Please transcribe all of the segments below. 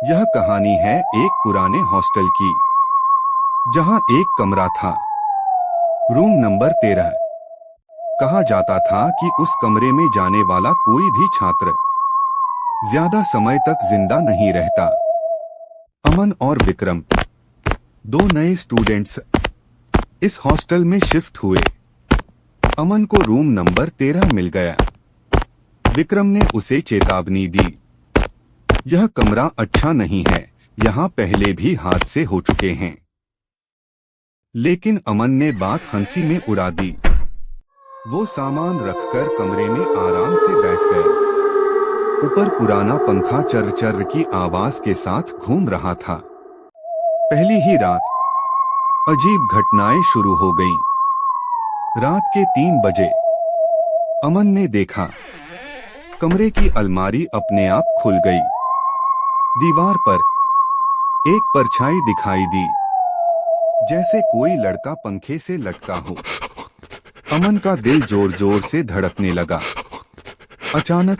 यह कहानी है एक पुराने हॉस्टल की, जहां एक कमरा था, रूम नंबर 13। कहा जाता था कि उस कमरे में जाने वाला कोई भी छात्र ज्यादा समय तक जिंदा नहीं रहता। अमन और विक्रम, दो नए स्टूडेंट्स, इस हॉस्टल में शिफ्ट हुए। अमन को रूम नंबर 13 मिल गया। विक्रम ने उसे चेतावनी दी, यह कमरा अच्छा नहीं है, यहाँ पहले भी हादसे हो चुके हैं। लेकिन अमन ने बात हंसी में उड़ा दी। वो सामान रखकर कमरे में आराम से बैठ गया। ऊपर पुराना पंखा चर चर की आवाज के साथ घूम रहा था। पहली ही रात अजीब घटनाएं शुरू हो गईं। रात के 3 बजे अमन ने देखा, कमरे की अलमारी अपने आप खुल गई। दीवार पर एक परछाई दिखाई दी, जैसे कोई लड़का पंखे से लटका हो। अमन का दिल जोर जोर से धड़कने लगा। अचानक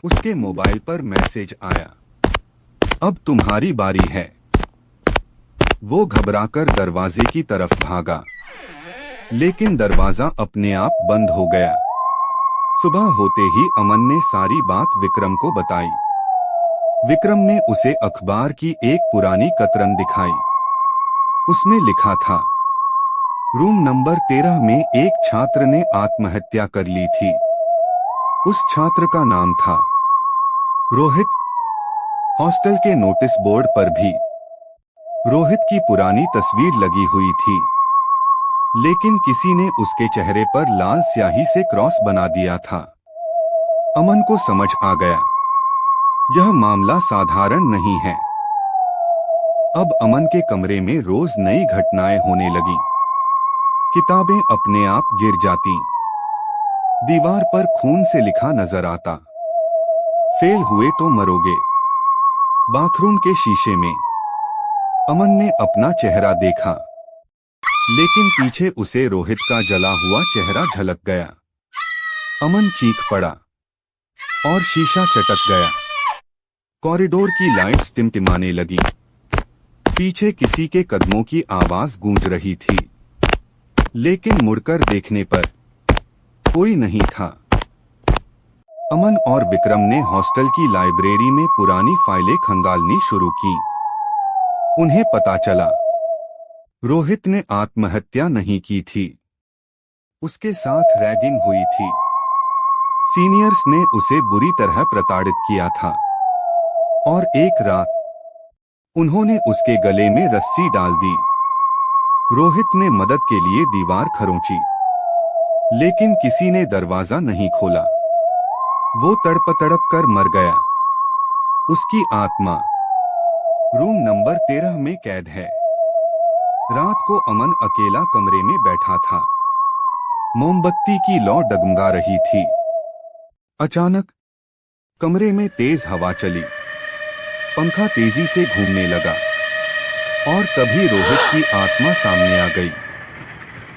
उसके मोबाइल पर मैसेज आया, अब तुम्हारी बारी है। वो घबराकर दरवाजे की तरफ भागा, लेकिन दरवाजा अपने आप बंद हो गया। सुबह होते ही अमन ने सारी बात विक्रम को बताई। विक्रम ने उसे अखबार की एक पुरानी कतरन दिखाई। उसमें लिखा था, रूम नंबर 13 में एक छात्र ने आत्महत्या कर ली थी। उस छात्र का नाम था रोहित। हॉस्टल के नोटिस बोर्ड पर भी रोहित की पुरानी तस्वीर लगी हुई थी, लेकिन किसी ने उसके चेहरे पर लाल स्याही से क्रॉस बना दिया था। अमन को समझ आ गया, यह मामला साधारण नहीं है। अब अमन के कमरे में रोज नई घटनाएं होने लगी। किताबें अपने आप गिर जाती, दीवार पर खून से लिखा नजर आता, फेल हुए तो मरोगे। बाथरूम के शीशे में अमन ने अपना चेहरा देखा, लेकिन पीछे उसे रोहित का जला हुआ चेहरा झलक गया। अमन चीख पड़ा और शीशा चटक गया। कॉरिडोर की लाइट्स टिमटिमाने लगी। पीछे किसी के कदमों की आवाज गूंज रही थी, लेकिन मुड़कर देखने पर कोई नहीं था। अमन और विक्रम ने हॉस्टल की लाइब्रेरी में पुरानी फाइलें खंगालनी शुरू की। उन्हें पता चला, रोहित ने आत्महत्या नहीं की थी, उसके साथ रैगिंग हुई थी। सीनियर्स ने उसे बुरी तरह प्रताड़ित किया था, और एक रात उन्होंने उसके गले में रस्सी डाल दी। रोहित ने मदद के लिए दीवार खरोंची, लेकिन किसी ने दरवाजा नहीं खोला। वो तड़प तड़प कर मर गया। उसकी आत्मा रूम नंबर 13 में कैद है। रात को अमन अकेला कमरे में बैठा था। मोमबत्ती की लौ डगमगा रही थी। अचानक कमरे में तेज हवा चली, पंखा तेजी से घूमने लगा, और तभी रोहित की आत्मा सामने आ गई।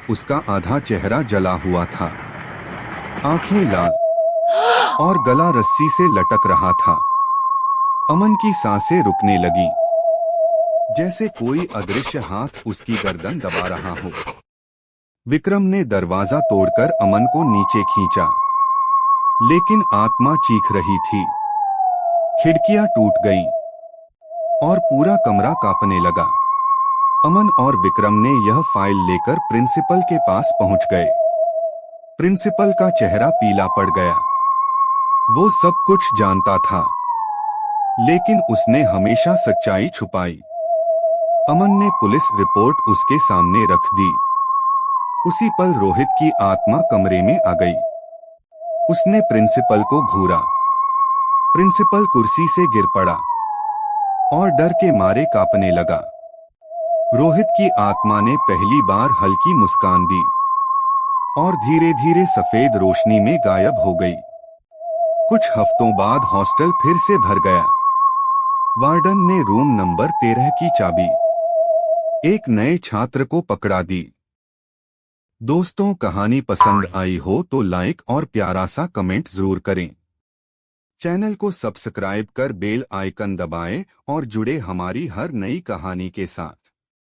उसका आधा चेहरा जला हुआ था, आंखें लाल और गला रस्सी से लटक रहा था। अमन की सांसें रुकने लगी, जैसे कोई अदृश्य हाथ उसकी गर्दन दबा रहा हो। विक्रम ने दरवाजा तोड़कर अमन को नीचे खींचा, लेकिन आत्मा चीख रही थी। खिड़कियां टूट गईं और पूरा कमरा कांपने लगा। अमन और विक्रम ने यह फाइल लेकर प्रिंसिपल के पास पहुंच गए। प्रिंसिपल का चेहरा पीला पड़ गया। वो सब कुछ जानता था, लेकिन उसने हमेशा सच्चाई छुपाई। अमन ने पुलिस रिपोर्ट उसके सामने रख दी। उसी पल रोहित की आत्मा कमरे में आ गई। उसने प्रिंसिपल को घूरा। प्रिंसिपल कुर्सी से गिर पड़ा और डर के मारे कांपने लगा। रोहित की आत्मा ने पहली बार हल्की मुस्कान दी और धीरे धीरे सफेद रोशनी में गायब हो गई। कुछ हफ्तों बाद हॉस्टल फिर से भर गया। वार्डन ने रूम नंबर 13 की चाबी एक नए छात्र को पकड़ा दी। दोस्तों, कहानी पसंद आई हो तो लाइक और प्यारा सा कमेंट जरूर करें। चैनल को सब्सक्राइब कर बेल आइकन दबाएं और जुड़े हमारी हर नई कहानी के साथ।